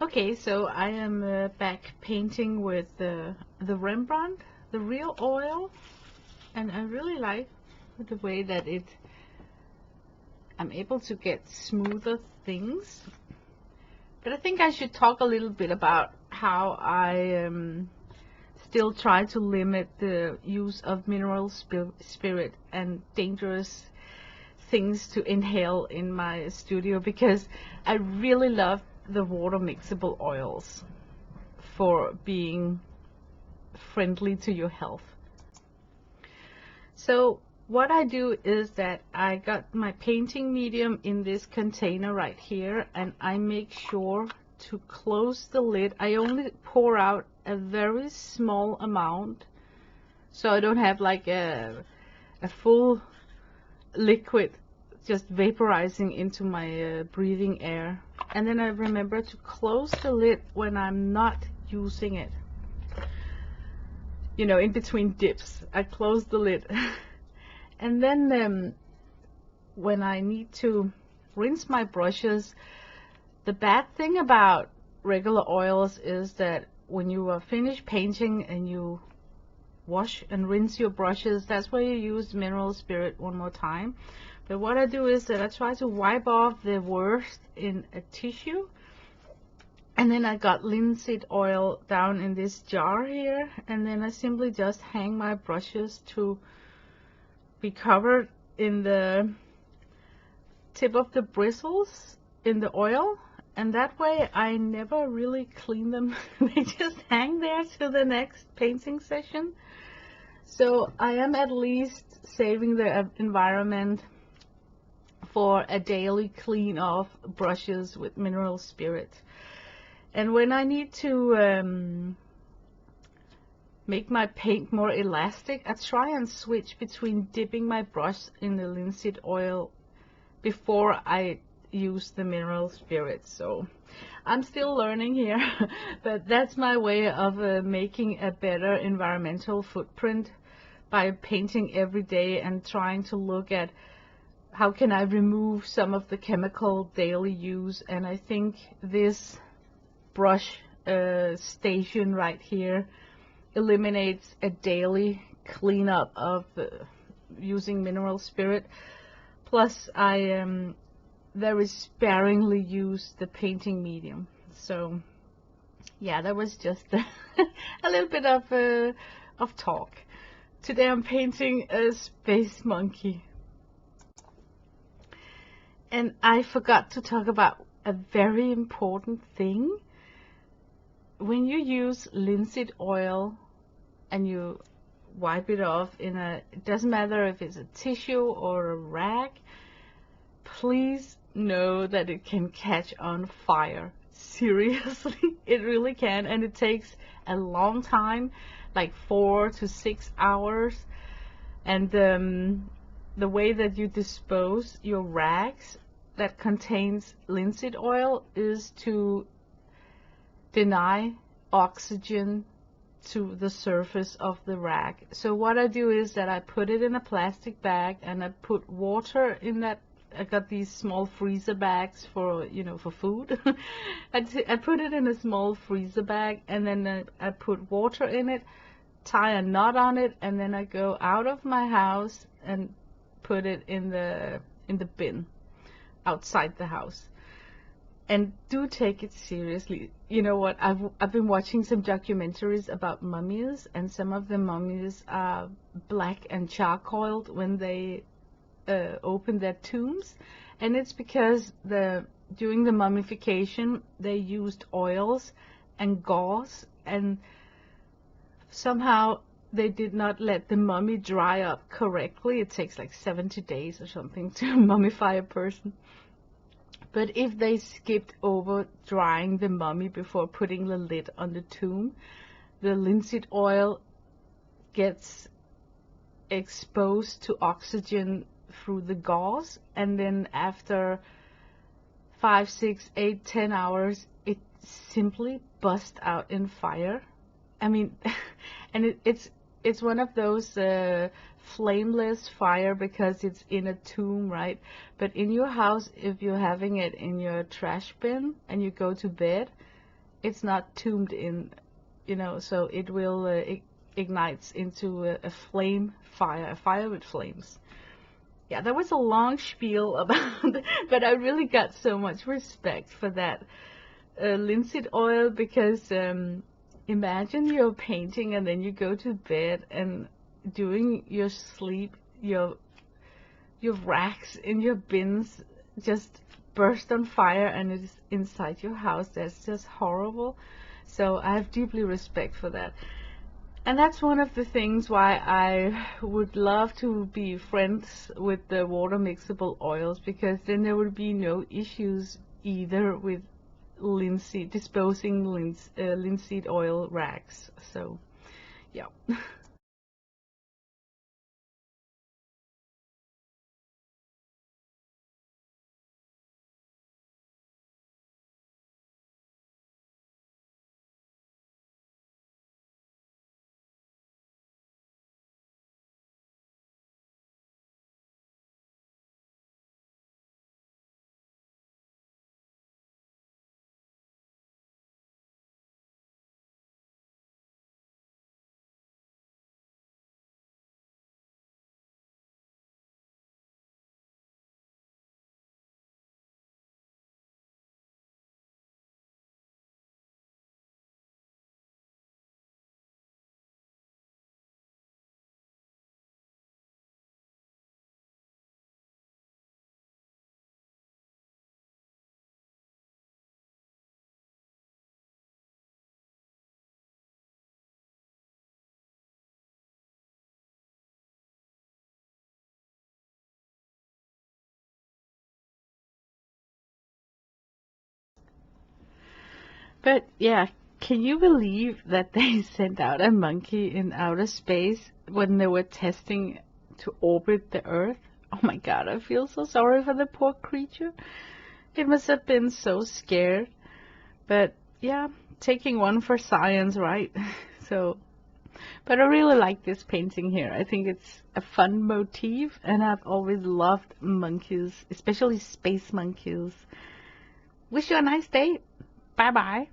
Okay, so I am back painting with the Rembrandt, the real oil, and I really like the way that I'm able to get smoother things. But I think I should talk a little bit about how I still try to limit the use of mineral spirit and dangerous things to inhale in my studio, because I really love the water mixable oils for being friendly to your health. So what I do is that I got my painting medium in this container right here, and I make sure to close the lid. I only pour out a very small amount, so I don't have like a full liquid just vaporizing into my breathing air. And then I remember to close the lid when I'm not using it. You know, in between dips, I close the lid. And then when I need to rinse my brushes, the bad thing about regular oils is that when you are finished painting and you wash and rinse your brushes, that's where you use mineral spirit one more time. But what I do is that I try to wipe off the worst in a tissue, and then I got linseed oil down in this jar here, and then I simply just hang my brushes to be covered in the tip of the bristles in the oil, and that way I never really clean them. They just hang there to the next painting session. So I am at least saving the environment for a daily clean off brushes with mineral spirit. And when I need to make my paint more elastic, I try and switch between dipping my brush in the linseed oil before I use the mineral spirit. So I'm still learning here, but that's my way of making a better environmental footprint by painting every day and trying to look at how can I remove some of the chemical daily use. And I think this brush station right here eliminates a daily cleanup of using mineral spirit. Plus I very sparingly use the painting medium. So yeah, that was just a little bit of talk. Today I'm painting a space monkey. And I forgot to talk about a very important thing. When you use linseed oil and you wipe it off in it doesn't matter if it's a tissue or a rag, please know that it can catch on fire. Seriously, it really can, and it takes a long time, like 4 to 6 hours. And the way that you dispose your rags that contains linseed oil is to deny oxygen to the surface of the rag. So what I do is that I put it in a plastic bag and I put water in that. I got these small freezer bags for, you know, for food. I put it in a small freezer bag, and then I put water in it, tie a knot on it, and then I go out of my house and put it in the bin outside the house. And do take it seriously. You know what? I've been watching some documentaries about mummies, and some of the mummies are black and charcoaled when they open their tombs, and it's because during the mummification they used oils and gauze, and somehow they did not let the mummy dry up correctly. It takes like 70 days or something to mummify a person. But if they skipped over drying the mummy before putting the lid on the tomb, the linseed oil gets exposed to oxygen through the gauze, and then after 5, 6, 8, 10 hours, it simply busts out in fire. I mean, and it's one of those flameless fire because it's in a tomb, right? But in your house, if you're having it in your trash bin and you go to bed, it's not tuned in, you know, so it will ignites into a flame fire, a fire with flames. Yeah, that was a long spiel about, but I really got so much respect for that linseed oil because imagine you're painting and then you go to bed and during your sleep, your racks in your bins just burst on fire and it is inside your house. That's just horrible. So I have deeply respect for that. And that's one of the things why I would love to be friends with the water mixable oils, because then there would be no issues either with disposing linseed oil racks. So, yeah. But yeah, can you believe that they sent out a monkey in outer space when they were testing to orbit the Earth? Oh my God, I feel so sorry for the poor creature. It must have been so scared. But yeah, taking one for science, right? So, but I really like this painting here. I think it's a fun motif, and I've always loved monkeys, especially space monkeys. Wish you a nice day. Bye bye.